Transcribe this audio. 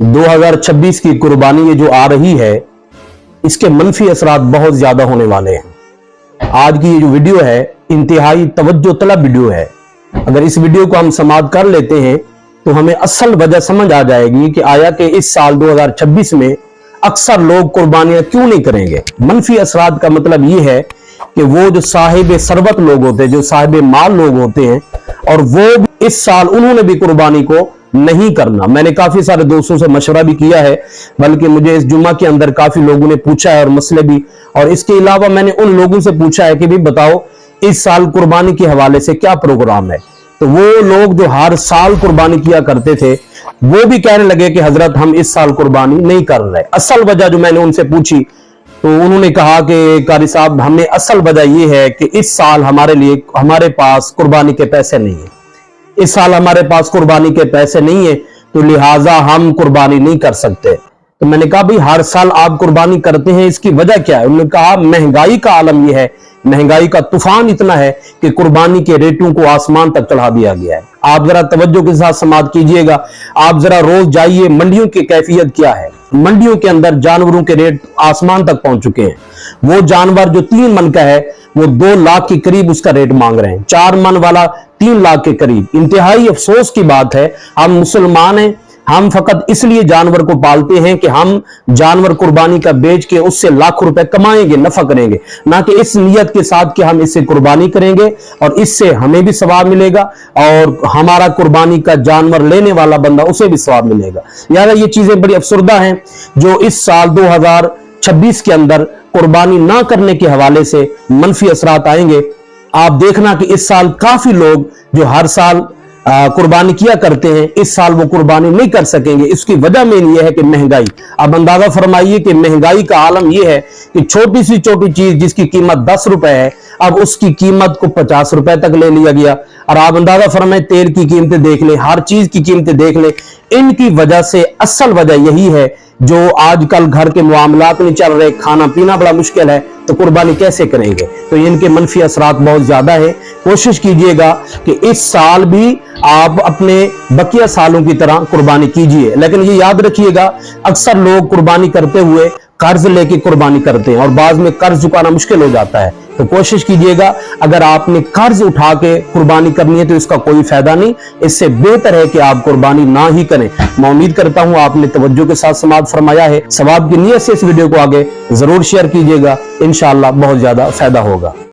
2026 की कुर्बानी ये जो आ रही है, इसके मनफी असरात बहुत ज्यादा होने वाले हैं। आज की ये जो वीडियो है इंतहाई तवज्जो तलब वीडियो है। अगर इस वीडियो को हम समाप्त कर लेते हैं तो हमें असल वजह समझ आ जाएगी कि आया कि इस साल 2026 में अक्सर लोग कुर्बानियां क्यों नहीं करेंगे। मनफी असरात का मतलब ये है कि वो जो साहिब सरबत लोग होते हैं, जो साहिब माल लोग होते हैं, और वो इस साल उन्होंने भी कुर्बानी को नहीं करना। मैंने काफी सारे दोस्तों से मशवरा भी किया है, बल्कि मुझे इस जुम्मा के अंदर काफी लोगों ने पूछा है और मसले भी, और इसके अलावा मैंने उन लोगों से पूछा है कि भी बताओ इस साल कुर्बानी के हवाले से क्या प्रोग्राम है। तो वो लोग जो हर साल कुर्बानी किया करते थे वो भी कहने लगे कि हजरत हम इस साल कुर्बानी नहीं कर रहे। असल वजह जो मैंने उनसे पूछी तो उन्होंने कहा कि कारी साहब हमें असल वजह यह है कि इस साल हमारे पास कुर्बानी के पैसे नहीं है। इस साल हमारे पास कुर्बानी के पैसे नहीं है तो लिहाजा हम कुर्बानी नहीं कर सकते। तो मैंने कहा भाई हर साल आप कुर्बानी करते हैं, इसकी वजह क्या है। उन्होंने कहा महंगाई का आलम यह है, महंगाई का तूफान इतना है कि कुर्बानी के रेटों को आसमान तक चढ़ा दिया गया है। आप जरा तवज्जो के साथ समाअत कीजिएगा। आप जरा रोज जाइए, मंडियों की कैफियत क्या है। मंडियों के अंदर जानवरों के रेट आसमान तक पहुंच चुके हैं। वो जानवर जो 3 मन का है वो 2 लाख के करीब उसका रेट मांग रहे हैं, 4 मन वाला 3 लाख के करीब। इंतहाई अफसोस की बात है, हम मुसलमान हैं, हम फकत इसलिए जानवर को पालते हैं कि हम जानवर कुर्बानी का बेच के उससे लाखों रुपए कमाएंगे, नफा करेंगे, ना कि इस नियत के साथ कि हम इससे कुर्बानी करेंगे और इससे हमें भी सवाब मिलेगा और हमारा कुर्बानी का जानवर लेने वाला बंदा उसे भी सवाब मिलेगा। यार ये चीजें बड़ी अफसरदा हैं जो इस साल 2026 के अंदर कुर्बानी ना करने के हवाले से मनफी असरात आएंगे। आप देखना कि इस साल काफी लोग जो हर साल कुर्बानी किया करते हैं इस साल वो कुर्बानी नहीं कर सकेंगे। इसकी वजह मेन ये है कि महंगाई। अब अंदाजा फरमाइए कि महंगाई का आलम यह है कि छोटी सी छोटी चीज जिसकी कीमत 10 रुपए है अब उसकी कीमत को 50 रुपए तक ले लिया गया। और आप अंदाजा फरमाए तेल की कीमतें देख लें, हर चीज की कीमतें देख लें। इनकी वजह से असल वजह यही है जो आजकल घर के मामलात नहीं चल रहे, खाना पीना बड़ा मुश्किल है, तो कुर्बानी कैसे करेंगे। तो इनके मनफी असरात बहुत ज्यादा है। कोशिश कीजिएगा कि इस साल भी आप अपने बकिया सालों की तरह कुर्बानी कीजिए, लेकिन ये याद रखिएगा अक्सर लोग कुर्बानी करते हुए कर्ज लेके कुर्बानी करते हैं और बाद में कर्ज चुकाना मुश्किल हो जाता है। तो कोशिश कीजिएगा अगर आपने कर्ज उठा के कुर्बानी करनी है तो इसका कोई फायदा नहीं, इससे बेहतर है कि आप कुर्बानी ना ही करें। मैं उम्मीद करता हूं आपने तवज्जो के साथ समाअत फरमाया है। सवाब की नियत से इस वीडियो को आगे जरूर शेयर कीजिएगा, इंशाअल्लाह बहुत ज्यादा फायदा होगा।